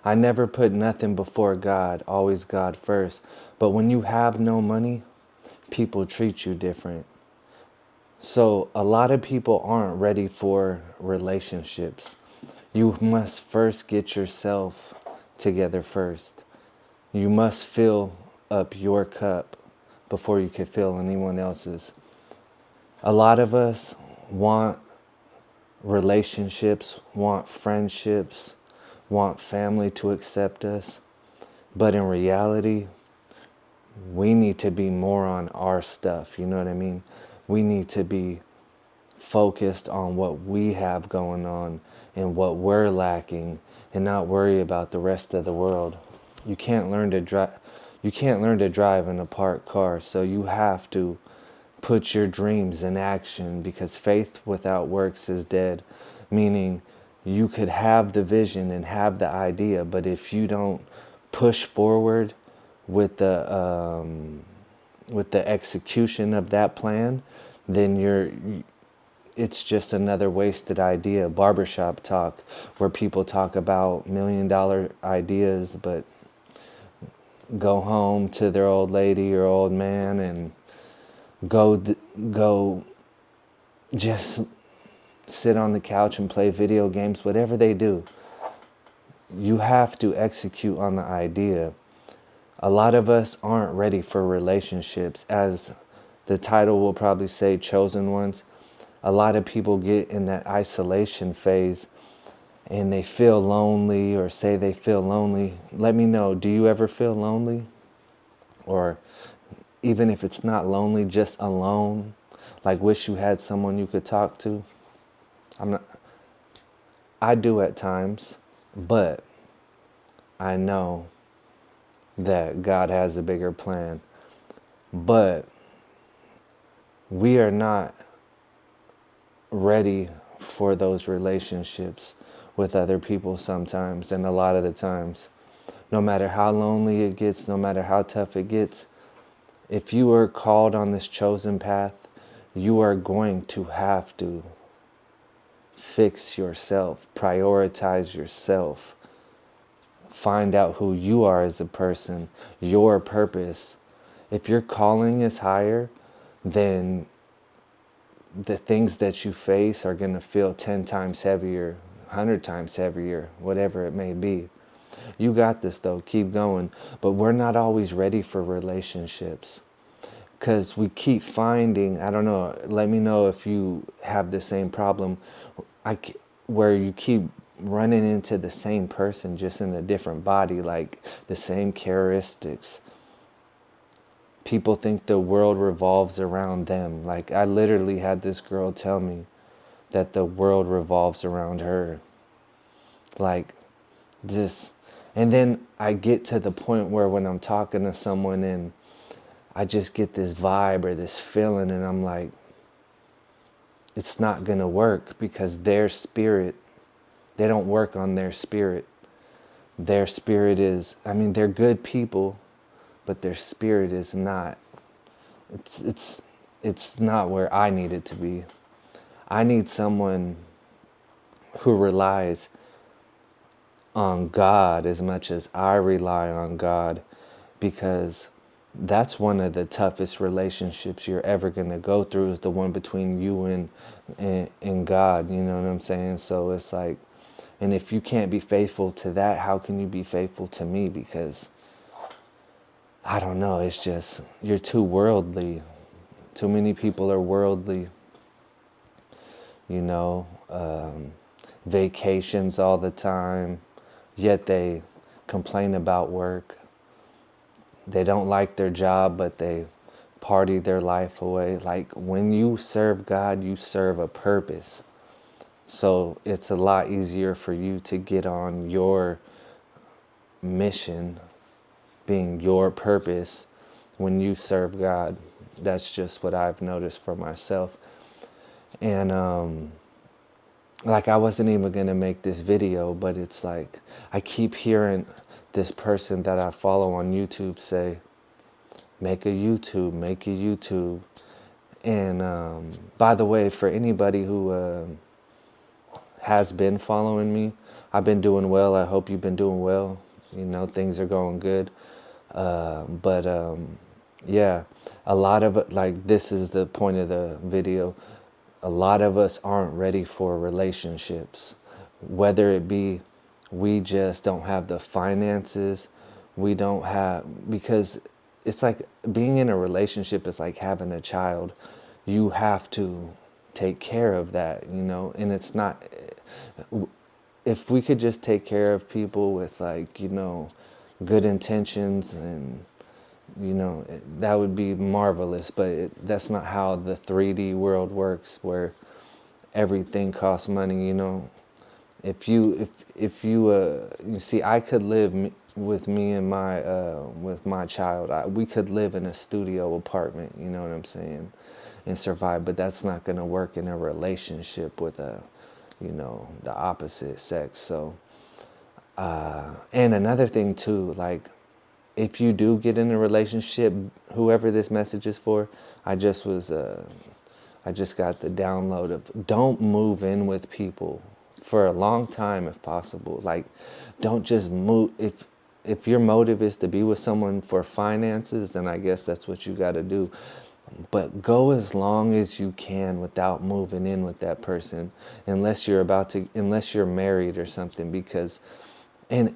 I never put nothing before God, always God first. But when you have no money, people treat you different. So a lot of people aren't ready for relationships. You must first get yourself together first. You must fill up your cup before you can fill anyone else's. A lot of us want relationships, want friendships, want family to accept us. But in reality, we need to be more on our stuff. You know what I mean? We need to be focused on what we have going on and what we're lacking and not worry about the rest of the world. You can't learn to drive in a parked car, so you have to put your dreams in action, because faith without works is dead. Meaning you could have the vision and have the idea, but if you don't push forward with the execution of that plan, then it's just another wasted idea. Barbershop talk, where people talk about $1,000,000 ideas, but go home to their old lady or old man and go just sit on the couch and play video games. Whatever they do, you have to execute on the idea. A lot of us aren't ready for relationships. As the title will probably say, chosen ones. A lot of people get in that isolation phase and they feel lonely, or say they feel lonely. Let me know, do you ever feel lonely? Or even if it's not lonely, just alone, like wish you had someone you could talk to? I do at times, but I know that God has a bigger plan. But we are not ready for those relationships with other people sometimes, and a lot of the times. No matter how lonely it gets, no matter how tough it gets, if you are called on this chosen path, you are going to have to fix yourself, prioritize yourself, find out who you are as a person, your purpose. If your calling is higher, then the things that you face are going to feel 10 times heavier, 100 times heavier, whatever it may be. You got this though, keep going. But we're not always ready for relationships, because we keep finding, I don't know, let me know if you have the same problem, where you keep running into the same person, just in a different body, like the same characteristics. People think the world revolves around them. Like, I literally had this girl tell me that the world revolves around her. Like, just, and then I get to the point where when I'm talking to someone and I just get this vibe or this feeling, and I'm like, it's not gonna work, because their spirit, they don't work on their spirit. Their spirit is, I mean, they're good people, but their spirit is not. It's not where I need it to be. I need someone who relies on God as much as I rely on God, because that's one of the toughest relationships you're ever going to go through, is the one between you and God, you know what I'm saying? So it's like, and if you can't be faithful to that, how can you be faithful to me? Because I don't know, it's just, you're too worldly. Too many people are worldly, you know, vacations all the time, yet they complain about work. They don't like their job, but they party their life away. Like, when you serve God, you serve a purpose. So it's a lot easier for you to get on your mission, being your purpose, when you serve God. That's just what I've noticed for myself. And like, I wasn't even gonna make this video, but it's like, I keep hearing this person that I follow on YouTube say, make a YouTube. And by the way, for anybody who has been following me, I've been doing well. I hope you've been doing well. Things are going good. But yeah, a lot of it, like this is the point of the video. A lot of us aren't ready for relationships, whether it be we just don't have the finances, we don't have, because it's like being in a relationship is like having a child. You have to take care of that, and it's not, if we could just take care of people with like, good intentions and, that would be marvelous, but that's not how the 3D world works, where everything costs money, you see, I could live with me and with my child. We could live in a studio apartment, you know what I'm saying, and survive. But that's not going to work in a relationship with the opposite sex. So, and another thing too, like if you do get in a relationship, whoever this message is for, I just got the download of don't move in with people for a long time if possible. Like, don't just move. If your motive is to be with someone for finances, then I guess that's what you got to do. But go as long as you can without moving in with that person, unless you're married or something. And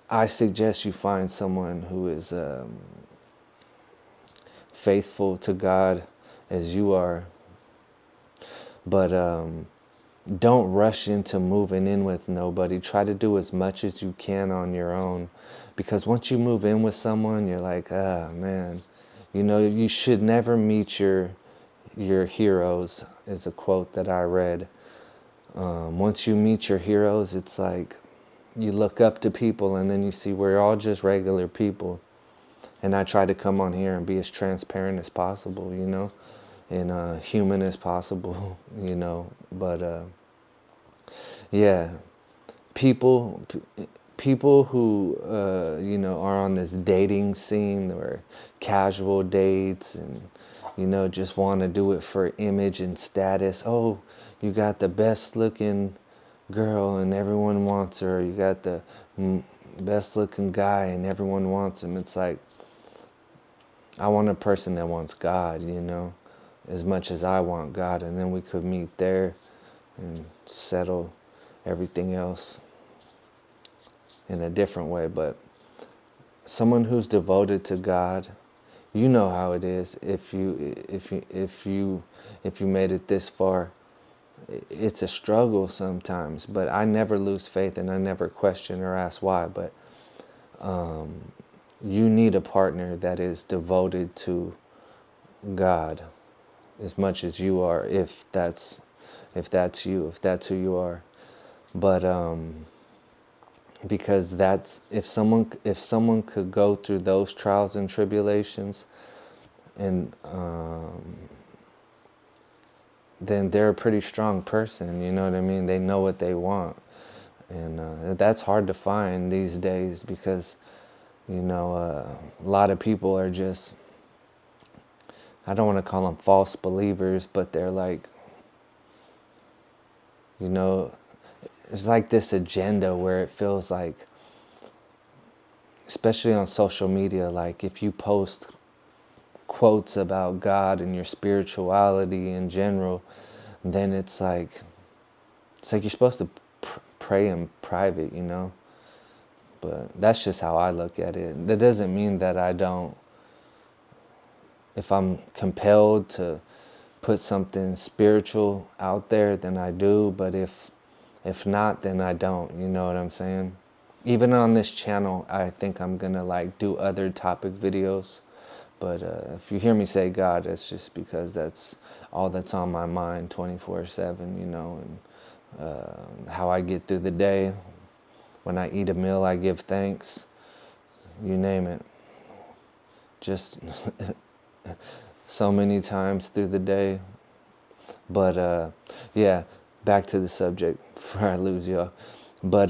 I suggest you find someone who is faithful to God as you are. But don't rush into moving in with nobody. Try to do as much as you can on your own. Because once you move in with someone, you're like, man, you should never meet your heroes, is a quote that I read. Once you meet your heroes, it's like you look up to people and then you see we're all just regular people. And I try to come on here and be as transparent as possible, and human as possible, But yeah, people who are on this dating scene or casual dates and just want to do it for image and status. Oh, you got the best looking girl and everyone wants her. You got the best looking guy and everyone wants him. It's like, I want a person that wants God, as much as I want God, and then we could meet there and settle everything else in a different way. But someone who's devoted to God, you know how it is. If you made it this far, it's a struggle sometimes. But I never lose faith, and I never question or ask why. But you need a partner that is devoted to God as much as you are, if that's you, if that's who you are. But because if someone could go through those trials and tribulations, and then they're a pretty strong person, you know what I mean? They know what they want. And that's hard to find these days, because a lot of people are just, I don't want to call them false believers, but they're like, it's like this agenda where it feels like, especially on social media, like if you post quotes about God and your spirituality in general, then it's like you're supposed to pray in private, But that's just how I look at it. That doesn't mean that I don't, if I'm compelled to put something spiritual out there, then I do. But if not, then I don't. You know what I'm saying? Even on this channel, I think I'm gonna like do other topic videos. But if you hear me say God, that's just because that's all that's on my mind 24/7, and how I get through the day. When I eat a meal, I give thanks. You name it. Just so many times through the day. But yeah, back to the subject before I lose y'all. But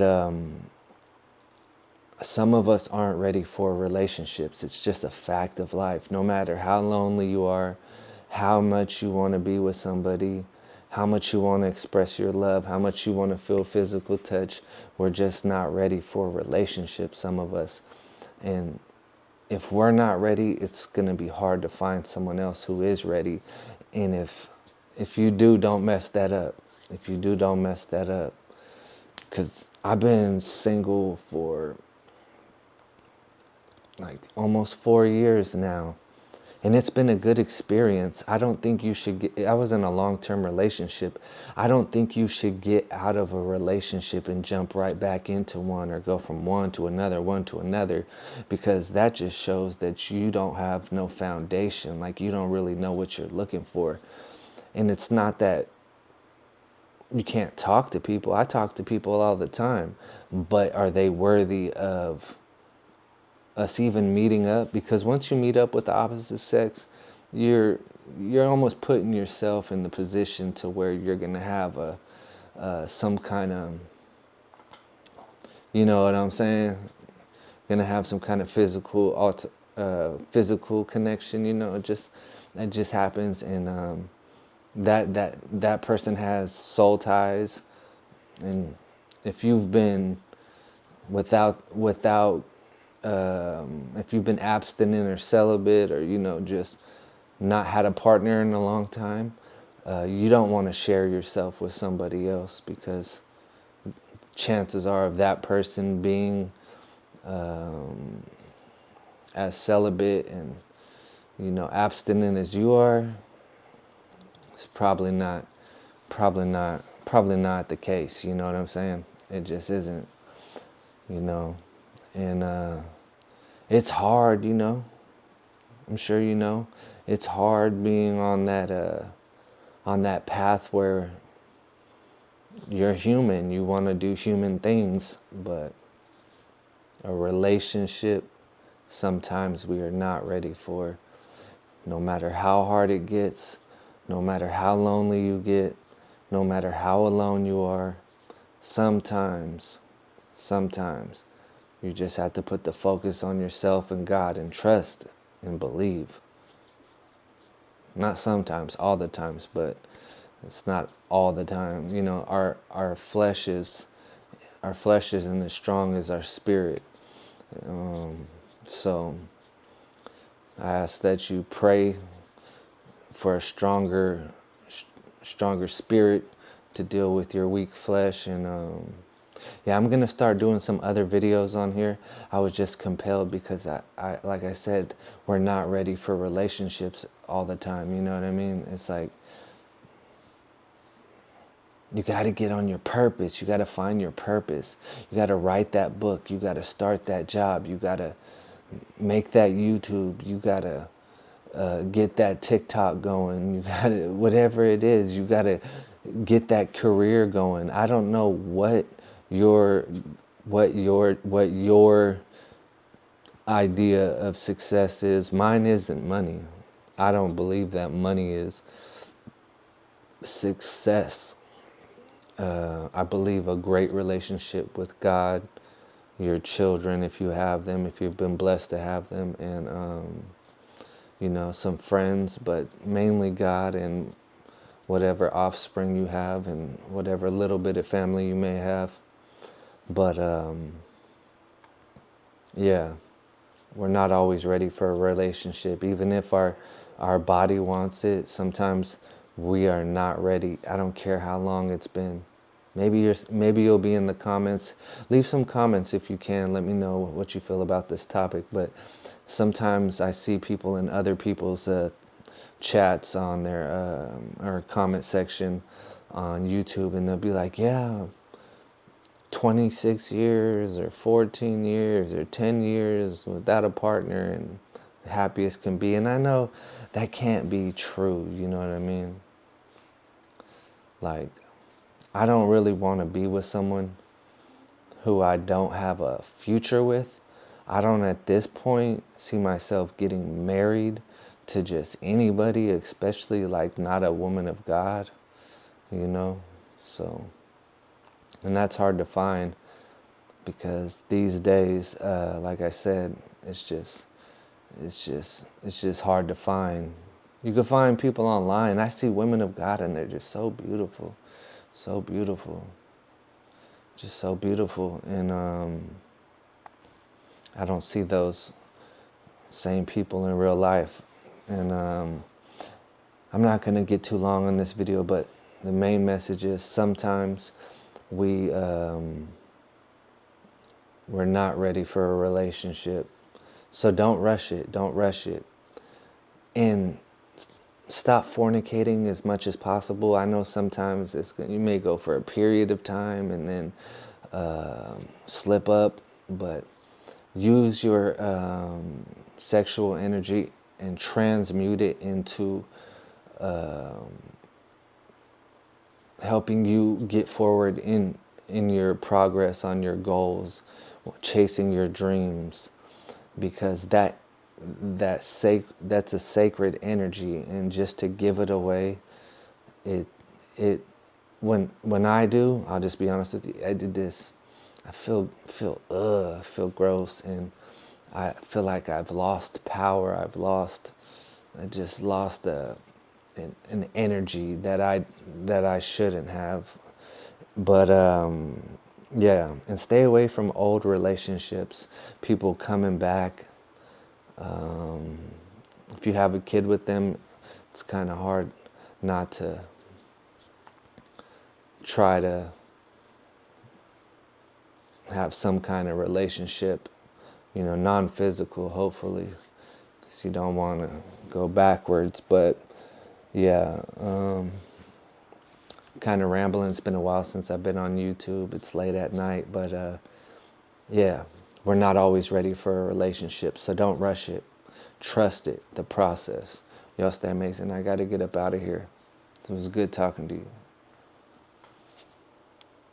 some of us aren't ready for relationships. It's just a fact of life. No matter how lonely you are, how much you want to be with somebody, how much you want to express your love, how much you want to feel physical touch. We're just not ready for relationships, some of us. And if we're not ready, it's going to be hard to find someone else who is ready. And if you do, don't mess that up. If you do, don't mess that up. Because I've been single for like almost 4 years now. And it's been a good experience. I don't think you should I was in a long-term relationship. I don't think you should get out of a relationship and jump right back into one, or go from one to another, because that just shows that you don't have no foundation. Like, you don't really know what you're looking for. And it's not that you can't talk to people. I talk to people all the time, but are they worthy of us even meeting up? Because once you meet up with the opposite sex, you're almost putting yourself in the position to where you're gonna have some kind of, you know what I'm saying? Gonna have some kind of physical connection. You know, it just happens, and that person has soul ties, and if you've been if you've been abstinent or celibate, or just not had a partner in a long time, you don't want to share yourself with somebody else, because chances are of that person being as celibate and abstinent as you are, it's probably not the case. You know what I'm saying? It just isn't. And it's hard. I'm sure it's hard being on that path where you're human. You want to do human things, but a relationship, sometimes we are not ready for. No matter how hard it gets, no matter how lonely you get, no matter how alone you are, sometimes you just have to put the focus on yourself and God, and trust and believe. Not sometimes, all the times, but it's not all the time. Our flesh isn't as strong as our spirit. So I ask that you pray for a stronger spirit to deal with your weak flesh. And I'm gonna start doing some other videos on here. I was just compelled because I like I said, we're not ready for relationships all the time. You know what I mean? It's like, you got to get on your purpose. You got to find your purpose. You got to write that book. You got to start that job. You got to make that YouTube. You got to get that TikTok going. You got to, whatever it is, you got to get that career going. I don't know what your idea of success is. Mine isn't money. I don't believe that money is success. I believe a great relationship with God, your children, if you have them, if you've been blessed to have them, and some friends, but mainly God, and whatever offspring you have, and whatever little bit of family you may have. But we're not always ready for a relationship, even if our body wants it. Sometimes we are not ready. I don't care how long it's been. Maybe you'll be in the comments. Leave some comments if you can. Let me know what you feel about this topic. But sometimes I see people in other people's chats on their or comment section on YouTube, and they'll be like, yeah, 26 years or 14 years or 10 years without a partner and the happiest can be. And I know that can't be true, you know what I mean? Like, I don't really want to be with someone who I don't have a future with. I don't at this point see myself getting married to just anybody, especially like not a woman of God, so, and that's hard to find, because these days, like I said, it's just hard to find. You can find people online. I see women of God and they're just so beautiful. So beautiful. Just so beautiful. And I don't see those same people in real life. And I'm not going to get too long on this video, but the main message is sometimes we're not ready for a relationship. So don't rush it. Don't rush it. And stop fornicating as much as possible. I know sometimes you may go for a period of time and then slip up, but use your sexual energy and transmute it into helping you get forward in your progress on your goals, chasing your dreams, because that's a sacred energy, and just to give it away, when I'll just be honest with you, I did this, I feel gross, and I feel like I've lost power. I just lost an energy that I shouldn't have. But yeah, and stay away from old relationships, people coming back. If you have a kid with them, it's kind of hard not to try to have some kind of relationship, non-physical, hopefully, because you don't want to go backwards. But yeah, kind of rambling. It's been a while since I've been on YouTube. It's late at night, but yeah, we're not always ready for a relationship, so don't rush it. Trust it, the process. Y'all stay amazing. I got to get up out of here. It was good talking to you.